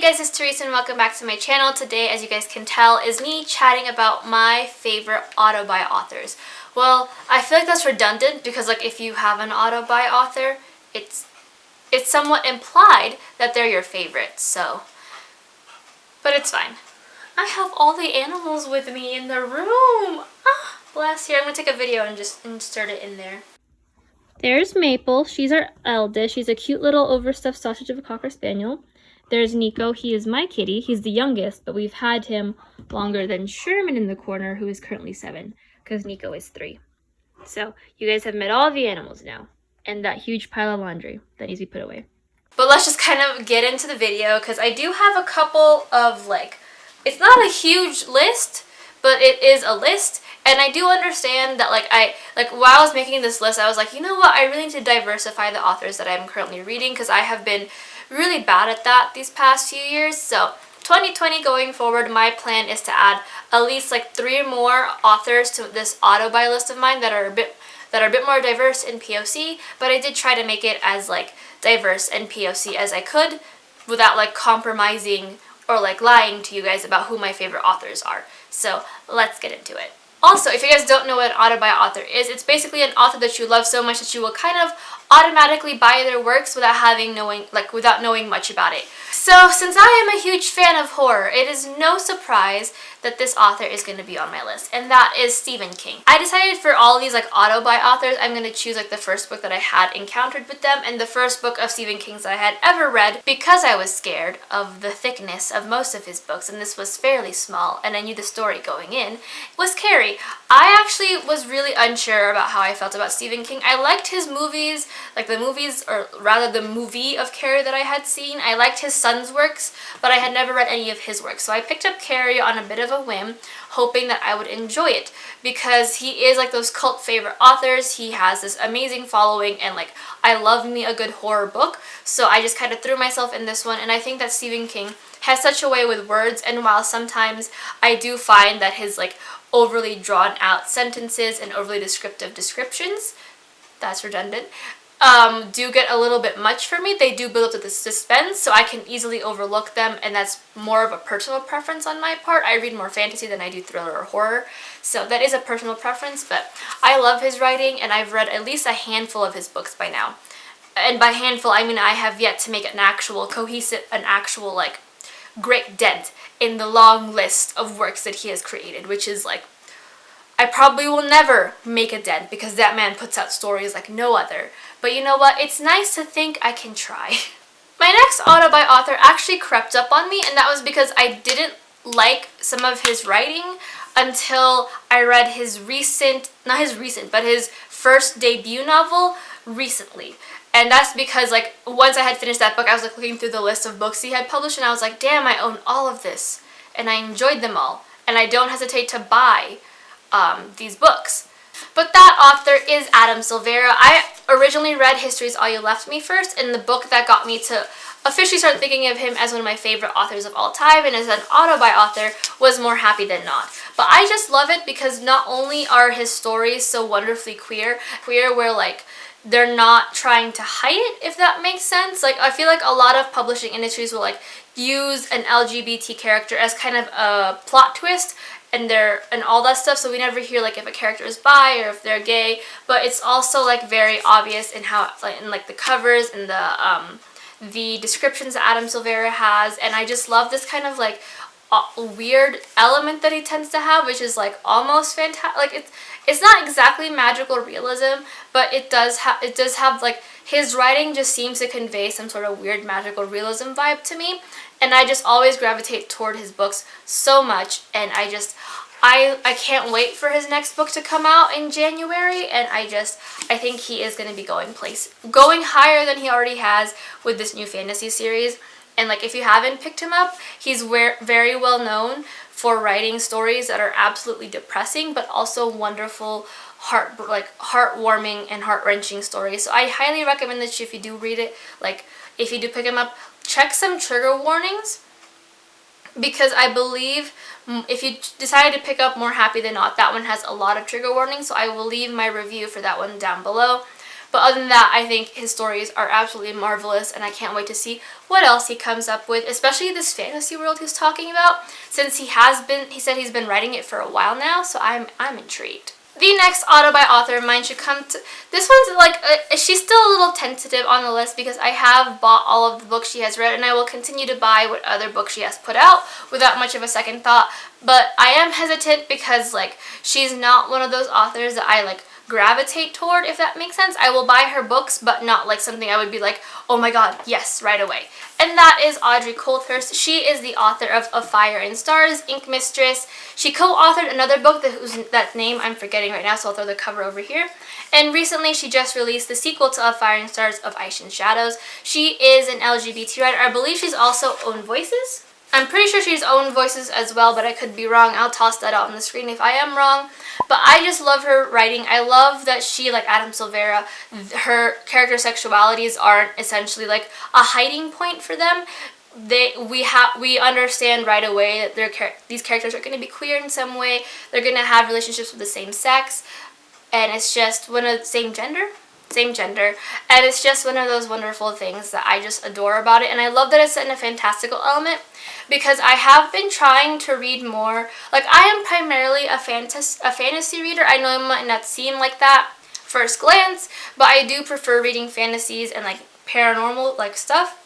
guys, it's Teresa and welcome back to my channel. Today, as you guys can tell, is me chatting about my favorite auto-buy authors. Well, I feel like that's redundant because like if you have an auto-buy author, it's somewhat implied that they're your favorite, so. But it's fine. I have all the animals with me in the room. Ah, bless. Here, I'm going to take a video and just insert it in there. There's Maple. She's our eldest. She's a cute little overstuffed sausage of a Cocker Spaniel. There's Nico. He is my kitty. He's the youngest, but we've had him longer than Sherman in the corner, who is currently 7, because Nico is 3. So you guys have met all the animals now, and that huge pile of laundry that needs to be put away. But let's just kind of get into the video, because I do have a couple of, like, it's not a huge list, but it is a list. And I do understand that, while I was making this list, I was like, you know what, I really need to diversify the authors that I'm currently reading, because I have been really bad at that these past few years. So 2020 going forward, my plan is to add at least like 3 more authors to this auto-buy list of mine that are a bit more diverse in POC, but I did try to make it as like diverse and POC as I could without like compromising or like lying to you guys about who my favorite authors are. So let's get into it. Also, if you guys don't know what an auto-buy author is, it's basically an author that you love so much that you will kind of automatically buy their works without knowing much about it. So, since I am a huge fan of horror, it is no surprise that this author is going to be on my list, and that is Stephen King. I decided for all these like auto-buy authors, I'm going to choose like the first book that I had encountered with them and the first book of Stephen King's that I had ever read, because I was scared of the thickness of most of his books, and this was fairly small, and I knew the story going in, was Carrie. I actually was really unsure about how I felt about Stephen King. I liked his movies, like the movies, or rather the movie of Carrie that I had seen. I liked his son's works, but I had never read any of his works. So I picked up Carrie on a bit of a whim, hoping that I would enjoy it, because he is like those cult favorite authors. He has this amazing following, and like I love me a good horror book, so I just kind of threw myself in this one. And I think that Stephen King has such a way with words, and while sometimes I do find that his like overly drawn out sentences and overly descriptive descriptions, that's redundant, do get a little bit much for me. They do build up to the suspense, so I can easily overlook them, and that's more of a personal preference on my part. I read more fantasy than I do thriller or horror, so that is a personal preference, but I love his writing, and I've read at least a handful of his books by now. And by handful, I mean I have yet to make an actual like great dent in the long list of works that he has created, which is like, I probably will never make a dent because that man puts out stories like no other. But you know what? It's nice to think I can try. My next auto-buy author actually crept up on me, and that was because I didn't like some of his writing until I read his first debut novel recently. And that's because like once I had finished that book, I was like looking through the list of books he had published, and I was like, damn, I own all of this, and I enjoyed them all, and I don't hesitate to buy these books. But that author is Adam Silveira. I originally read History's All You Left Me first, and the book that got me to officially start thinking of him as one of my favorite authors of all time and as an auto-buy author was More Happy Than Not. But I just love it because not only are his stories so wonderfully queer where like they're not trying to hide it, if that makes sense. Like I feel like a lot of publishing industries will like use an LGBT character as kind of a plot twist and all that stuff, so we never hear like if a character is bi or if they're gay, but it's also like very obvious in how in like the covers and the descriptions that Adam Silveira has. And I just love this kind of like weird element that he tends to have, which is like almost fantastic. Like it's not exactly magical realism, but it does have like his writing just seems to convey some sort of weird magical realism vibe to me, and I just always gravitate toward his books so much. And I can't wait for his next book to come out in January, and I think he is going to be going higher than he already has with this new fantasy series. And like if you haven't picked him up, he's very well known for writing stories that are absolutely depressing but also wonderful, heartwarming and heart-wrenching stories. So I highly recommend that if you do read it, like if you do pick him up, check some trigger warnings, because I believe if you decide to pick up More Happy Than Not, that one has a lot of trigger warnings, so I will leave my review for that one down below. But other than that, I think his stories are absolutely marvelous, and I can't wait to see what else he comes up with, especially this fantasy world he's talking about, since he said he's been writing it for a while now, so I'm intrigued. The next auto by author of mine should come to, this one's like, she's still a little tentative on the list because I have bought all of the books she has read, and I will continue to buy what other books she has put out without much of a second thought. But I am hesitant because like she's not one of those authors that I like gravitate toward, if that makes sense. I will buy her books, but not like something I would be like, oh my god, yes, right away. And that is Audrey Colt. She is the author of A Fire and Stars, Ink Mistress. She co-authored another book that name I'm forgetting right now, so I'll throw the cover over here. And recently she just released the sequel to A Fire and Stars, Of Ice and Shadows. She is an LGBT writer. I believe she's also owned Voices. I'm pretty sure she's owned Voices as well, but I could be wrong. I'll toss that out on the screen if I am wrong. But I just love her writing. I love that she, like Adam Silveira, her character sexualities aren't essentially like a hiding point for them. We understand right away that these characters are going to be queer in some way. They're going to have relationships with the same sex, and it's just same gender, and it's just one of those wonderful things that I just adore about it. And I love that it's set in a fantastical element, because I have been trying to read more. Like, I am primarily a fantasy reader. I know it might not seem like that first glance, but I do prefer reading fantasies and like paranormal like stuff.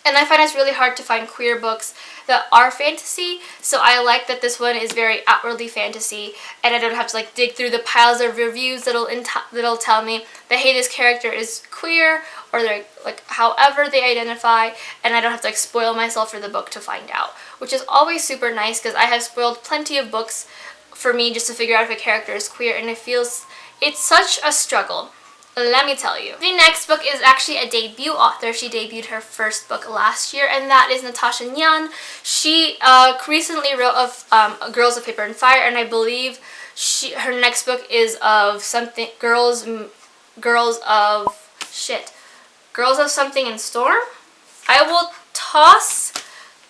And I find it's really hard to find queer books that are fantasy, so I like that this one is very outwardly fantasy, and I don't have to like dig through the piles of reviews that'll tell me that, hey, this character is queer, or they're like however they identify, and I don't have to like spoil myself for the book to find out, which is always super nice, because I have spoiled plenty of books for me just to figure out if a character is queer, and it's such a struggle. Let me tell you. The next book is actually a debut author. She debuted her first book last year, and that is Natasha Young. She recently wrote of Girls of Paper and Fire, and I believe her next book is of something Girls of Something in Storm. I will toss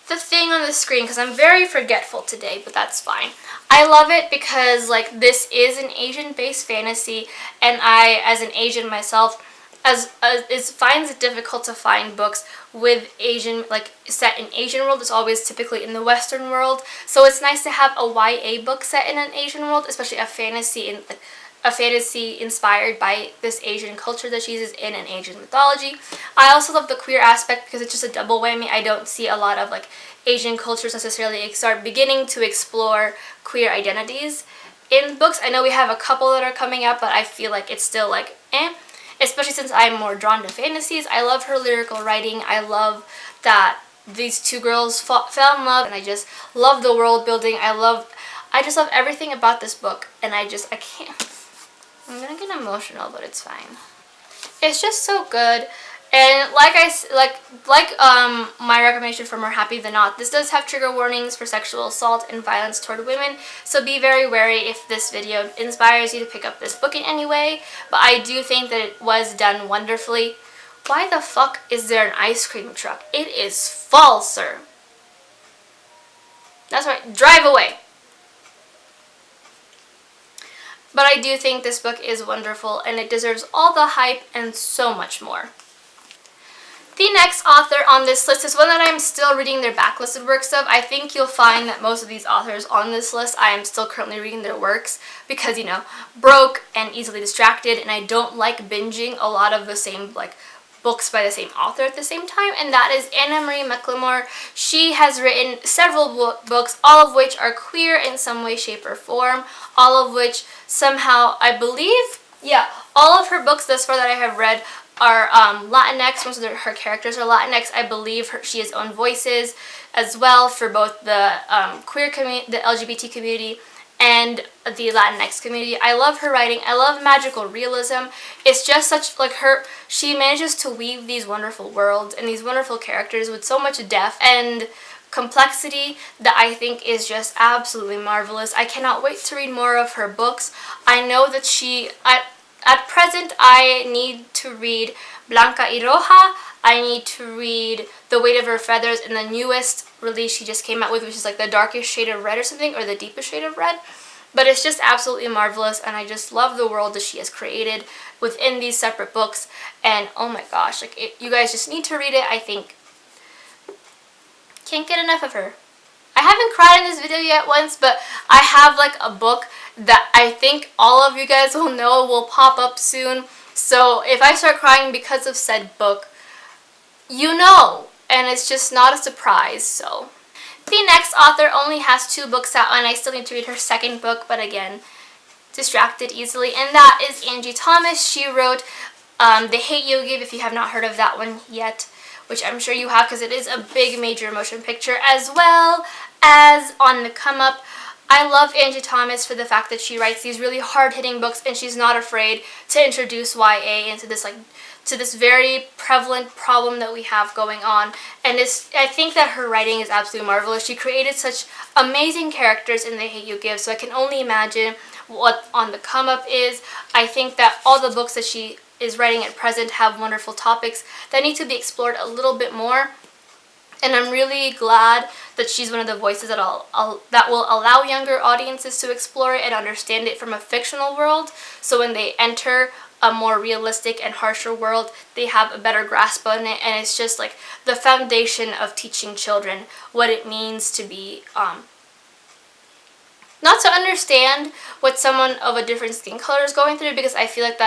the thing on the screen because I'm very forgetful today, but that's fine. I love it because like this is an Asian-based fantasy, and I, as an Asian myself, finds it difficult to find books with Asian, like set in Asian world. It's always typically in the Western world, so it's nice to have a YA book set in an Asian world, especially a fantasy inspired by this Asian culture that she uses in an Asian mythology. I also love the queer aspect because it's just a double whammy. I don't see a lot of like Asian cultures necessarily start beginning to explore queer identities in books. I know we have a couple that are coming out, but I feel like it's still like especially since I'm more drawn to fantasies. I love her lyrical writing. I love that these two girls fell in love, and I just love the world building. I just love everything about this book, and I can't. I'm gonna get emotional, but it's fine. It's just so good, and my recommendation for More Happy Than Not, this does have trigger warnings for sexual assault and violence toward women, so be very wary if this video inspires you to pick up this book in any way, but I do think that it was done wonderfully. Why the fuck is there an ice cream truck? It is fall, sir. That's right, drive away. But I do think this book is wonderful, and it deserves all the hype and so much more. The next author on this list is one that I'm still reading their backlisted works of. I think you'll find that most of these authors on this list, I am still currently reading their works because, you know, broke and easily distracted, and I don't like binging a lot of the same, like, books by the same author at the same time, and that is Marie McLemore. She has written several books, all of which are queer in some way, shape, or form, all of which somehow, I believe, all of her books thus far that I have read are Latinx. Most of her characters are Latinx. I believe she has owned Voices as well for both the queer community, the LGBT community, and the Latinx community. I love her writing. I love magical realism. It's just such, like, she manages to weave these wonderful worlds and these wonderful characters with so much depth and complexity that I think is just absolutely marvelous. I cannot wait to read more of her books. I know that at present, I need to read Blanca y Roja. I need to read The Weight of Her Feathers, and the newest release she just came out with, which is like the darkest shade of red or something, or the deepest shade of red. But it's just absolutely marvelous, and I just love the world that she has created within these separate books. And oh my gosh, like you guys just need to read it. I think can't get enough of her. I haven't cried in this video yet once, but I have like a book that I think all of you guys will know will pop up soon. So if I start crying because of said book, you know, and it's just not a surprise. So the next author only has 2 books out, and I still need to read her second book, but again, distracted easily, and that is Angie Thomas. She wrote The Hate You Give, if you have not heard of that one yet, which I'm sure you have because it is a big major motion picture, as well as On the Come Up. I love Angie Thomas for the fact that she writes these really hard-hitting books, and she's not afraid to introduce YA into this this very prevalent problem that we have going on. And I think that her writing is absolutely marvelous. She created such amazing characters in The Hate You Give, so I can only imagine what On the Come Up is. I think that all the books that she is writing at present have wonderful topics that need to be explored a little bit more. And I'm really glad that she's one of the voices that will allow younger audiences to explore it and understand it from a fictional world. So when they enter a more realistic and harsher world, they have a better grasp on it. And it's just like the foundation of teaching children what it means to be not to understand what someone of a different skin color is going through, because I feel like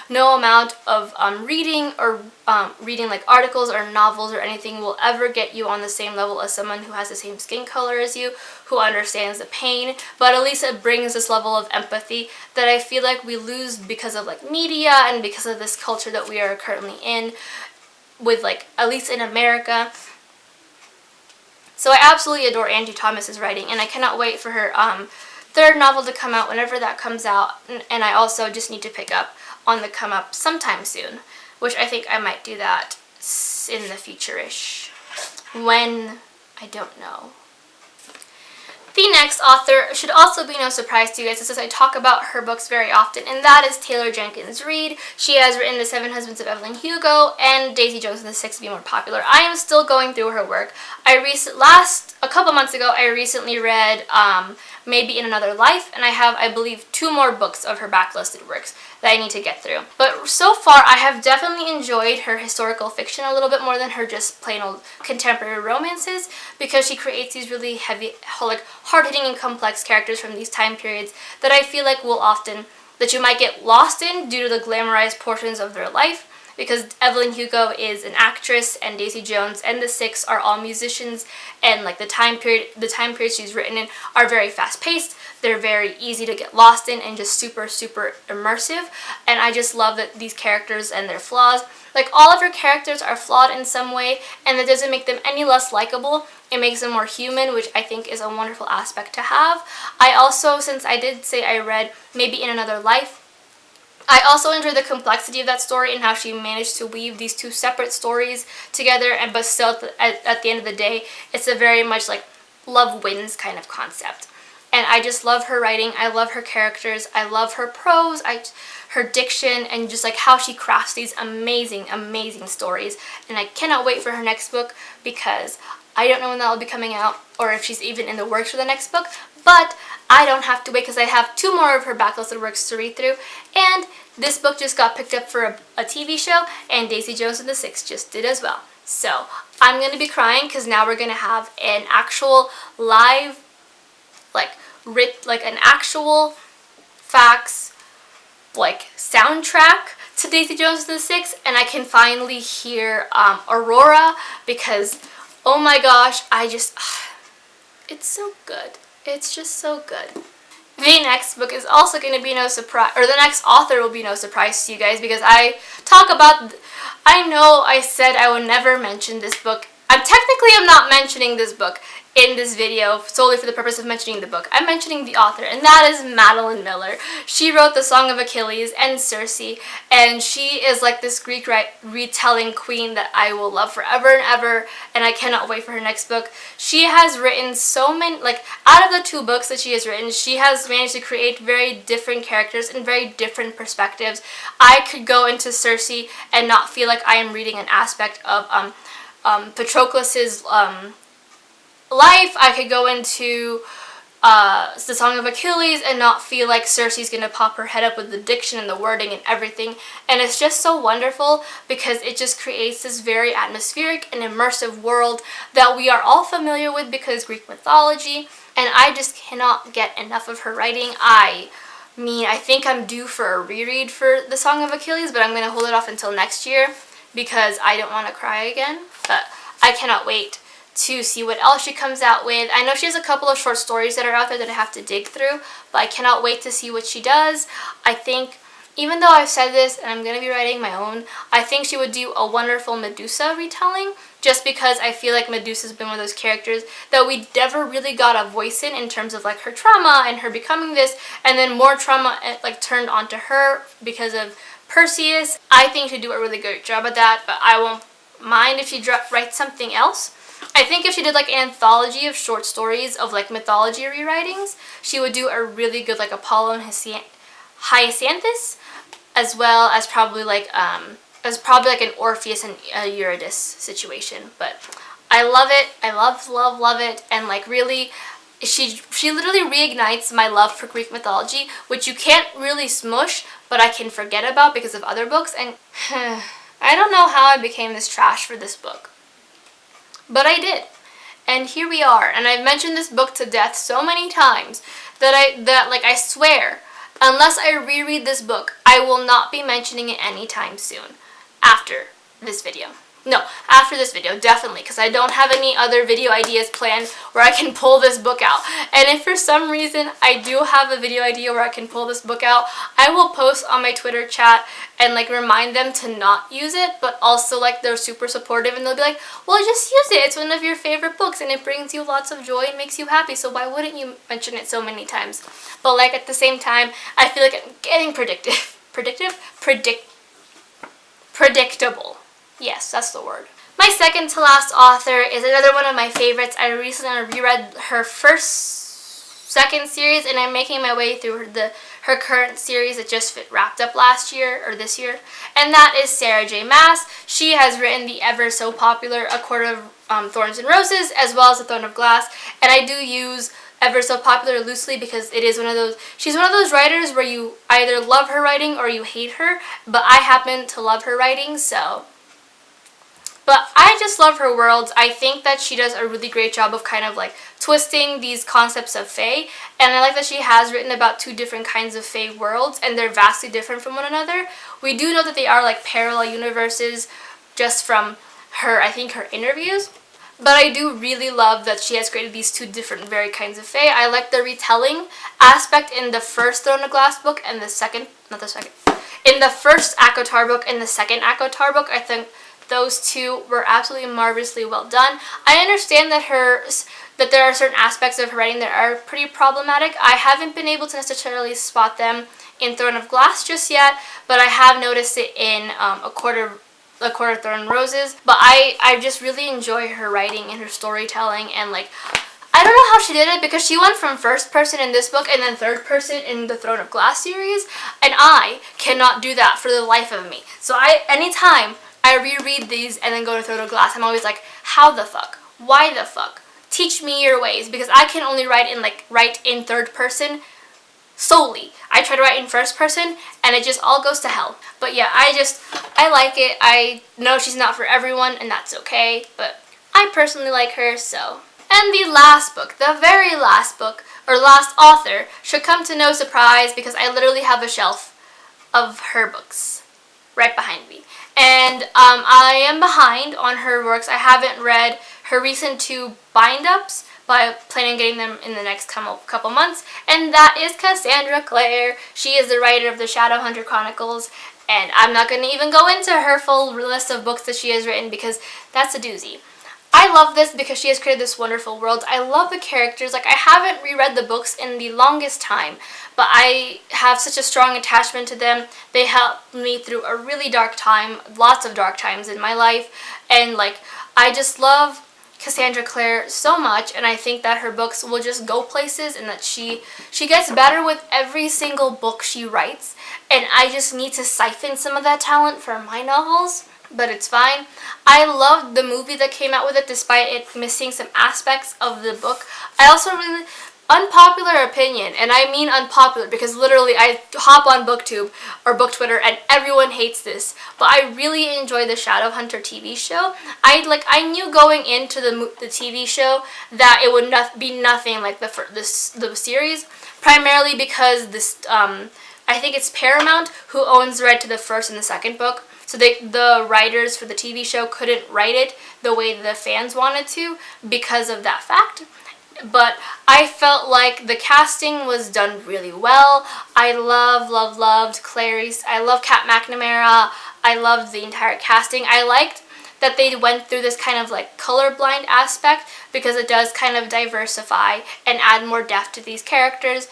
no amount of reading or reading like articles or novels or anything will ever get you on the same level as someone who has the same skin color as you, who understands the pain. But at least it brings this level of empathy that I feel like we lose because of like media and because of this culture that we are currently in, with like, at least in America. So I absolutely adore Angie Thomas's writing, and I cannot wait for her third novel to come out whenever that comes out. And I also just need to pick up On the Come Up sometime soon, which I think I might do that in the future-ish. When, I don't know. The next author should also be no surprise to you guys, since I talk about her books very often, and that is Taylor Jenkins Reid. She has written The 7 Husbands of Evelyn Hugo and Daisy Jones and the Six to be more popular. I am still going through her work. A couple months ago, I recently read Maybe in Another Life, and I have, I believe, 2 more books of her backlisted works that I need to get through. But so far, I have definitely enjoyed her historical fiction a little bit more than her just plain old contemporary romances, because she creates these really heavy, like hard-hitting and complex characters from these time periods that I feel like that you might get lost in due to the glamorized portions of their life, because Evelyn Hugo is an actress and Daisy Jones and the Six are all musicians, and like the time period she's written in are very fast-paced. They're very easy to get lost in and just super, super immersive. And I just love that these characters and their flaws, like all of her characters are flawed in some way, and that doesn't make them any less likable. It makes them more human, which I think is a wonderful aspect to have. I also, since I did say I read Maybe in Another Life, I also enjoy the complexity of that story and how she managed to weave these 2 separate stories together, but still at the end of the day, it's a very much like love wins kind of concept. And I just love her writing. I love her characters. I love her prose, her diction, and just like how she crafts these amazing, amazing stories. And I cannot wait for her next book, because I don't know when that will be coming out or if she's even in the works for the next book, but I don't have to wait because I have 2 more of her backlisted works to read through. And this book just got picked up for a TV show, and Daisy Jones and the Six just did as well. So I'm going to be crying because now we're going to have an actual live, an actual facts, soundtrack to Daisy Jones and the Six, and I can finally hear Aurora, because oh my gosh, it's so good. It's just so good. The next book is also going to be no surprise, or the next author will be no surprise to you guys, because I know I said I would never mention this book. I'm not mentioning this book in this video solely for the purpose of mentioning the book. I'm mentioning the author, and that is Madeline Miller. She wrote The Song of Achilles and Circe, and she is like this Greek retelling queen that I will love forever and ever, and I cannot wait for her next book. She has written so many, out of the 2 books that she has written, she has managed to create very different characters and very different perspectives. I could go into Circe and not feel like I am reading an aspect of Patroclus's life. I could go into the Song of Achilles and not feel like Cersei's gonna pop her head up with the diction and the wording and everything. And it's just so wonderful because it just creates this very atmospheric and immersive world that we are all familiar with because Greek mythology, and I just cannot get enough of her writing. I think I'm due for a reread for the Song of Achilles, but I'm gonna hold it off until next year because I don't want to cry again. But I cannot wait to see what else she comes out with. I know she has a couple of short stories that are out there that I have to dig through, but I cannot wait to see what she does. I think, even though I've said this and I'm going to be writing my own, I think she would do a wonderful Medusa retelling, just because I feel like Medusa's been one of those characters that we never really got a voice in terms of like her trauma and her becoming this, and then more trauma like turned onto her because of Perseus. I think she'd do a really good job at that, but I won't mind if she writes something else. I think if she did like an anthology of short stories of like mythology rewritings, she would do a really good like Apollo and Hyacinthus, as well as probably like an Orpheus and Eurydice situation. But I love it. I love it, and like really, she literally reignites my love for Greek mythology, which you can't really smush, but I can forget about because of other books. And I don't know how I became this trash for this book, but I did. And here we are. And I've mentioned this book to death so many times that I swear, unless I reread this book, I will not be mentioning it anytime soon after this video. No, after this video, definitely, because I don't have any other video ideas planned where I can pull this book out. And if for some reason I do have a video idea where I can pull this book out, I will post on my Twitter chat and like remind them to not use it, but also like they're super supportive and they'll be like, well, just use it. It's one of your favorite books and it brings you lots of joy and makes you happy, so why wouldn't you mention it so many times? But like at the same time, I feel like I'm getting predictable. Yes, that's the word. My second to last author is another one of my favorites. I recently reread her second series, and I'm making my way through her current series that just wrapped up last year, or this year, and that is Sarah J. Maas. She has written the ever so popular A Court of Thorns and Roses, as well as The Throne of Glass, and I do use ever so popular loosely because it is she's one of those writers where you either love her writing or you hate her, but I happen to love her writing, so. But I just love her worlds. I think that she does a really great job of kind of like twisting these concepts of fae, and I like that she has written about two different kinds of fae worlds, and they're vastly different from one another. We do know that they are like parallel universes just from her interviews, but I do really love that she has created these two different very kinds of fae. I like the retelling aspect in the first Throne of Glass book and in the first ACOTAR book and the second ACOTAR book. I think those two were absolutely marvelously well done. I understand that there are certain aspects of her writing that are pretty problematic. I haven't been able to necessarily spot them in Throne of Glass just yet, but I have noticed it in A Court of Thorns and Roses. But I just really enjoy her writing and her storytelling, and like, I don't know how she did it because she went from first person in this book and then third person in the Throne of Glass series, and I cannot do that for the life of me. So anytime I reread these and then go to Throne of Glass, I'm always like, how the fuck? Why the fuck? Teach me your ways, because I can only write in third person solely. I try to write in first person and it just all goes to hell. But yeah, I like it. I know she's not for everyone, and that's okay, but I personally like her, so. And the last book, the very last book, or last author, should come to no surprise because I literally have a shelf of her books right behind me. And I am behind on her works. I haven't read her recent two bind-ups, but I plan on getting them in the next couple months. And that is Cassandra Clare. She is the writer of the Shadowhunter Chronicles. And I'm not going to even go into her full list of books that she has written because that's a doozy. I love this because she has created this wonderful world. I love the characters. Like, I haven't reread the books in the longest time, but I have such a strong attachment to them. They helped me through a really dark time, lots of dark times in my life, and like, I just love Cassandra Clare so much, and I think that her books will just go places, and that she gets better with every single book she writes, and I just need to siphon some of that talent for my novels. But it's fine. I loved the movie that came out with it despite it missing some aspects of the book. I also really unpopular opinion, and I mean unpopular because literally I hop on BookTube or Book Twitter and everyone hates this, but I really enjoy the Shadowhunter TV show. I knew going into the TV show that it would be nothing like the series, primarily because this I think it's Paramount who owns the right to the first and the second book. So the writers for the TV show couldn't write it the way the fans wanted to because of that fact. But I felt like the casting was done really well. I loved Clarice. I love Kat McNamara. I loved the entire casting. I liked that they went through this kind of like colorblind aspect because it does kind of diversify and add more depth to these characters.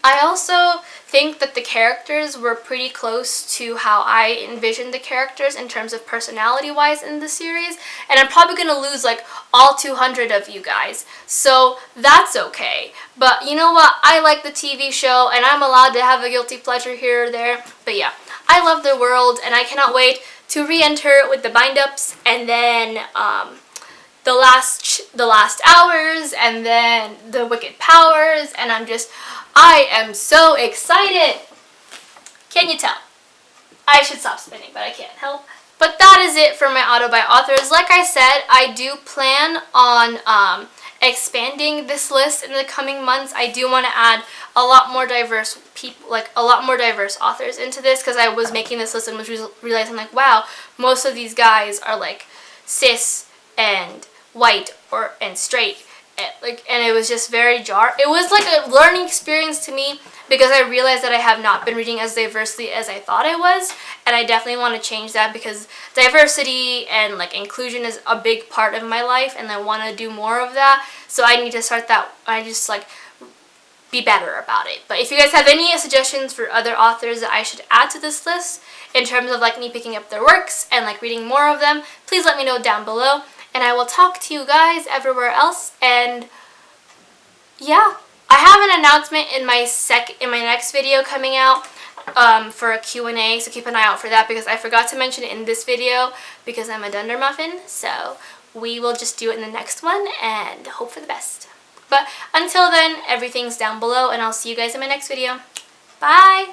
I also think that the characters were pretty close to how I envisioned the characters in terms of personality-wise in the series, and I'm probably going to lose like all 200 of you guys, so that's okay. But you know what? I like the TV show, and I'm allowed to have a guilty pleasure here or there, but yeah, I love the world, and I cannot wait to re-enter with the bind-ups, and then the last hours, and then the Wicked Powers, and I am so excited! Can you tell? I should stop spinning, but I can't help. But that is it for my auto by authors. Like I said, I do plan on expanding this list in the coming months. I do want to add a lot more diverse people, like a lot more diverse authors into this, because I was making this list and was realizing like, wow, most of these guys are like cis and white and straight. And it was just very It was like a learning experience to me because I realized that I have not been reading as diversely as I thought I was, and I definitely want to change that because diversity and like inclusion is a big part of my life, and I want to do more of that. So I need to start that. I just like be better about it. But if you guys have any suggestions for other authors that I should add to this list in terms of like me picking up their works and like reading more of them, please let me know down below. And I will talk to you guys everywhere else. And yeah, I have an announcement in my next video coming out for a Q&A, so keep an eye out for that because I forgot to mention it in this video because I'm a Dunder Muffin. So we will just do it in the next one and hope for the best. But until then, everything's down below, and I'll see you guys in my next video. Bye!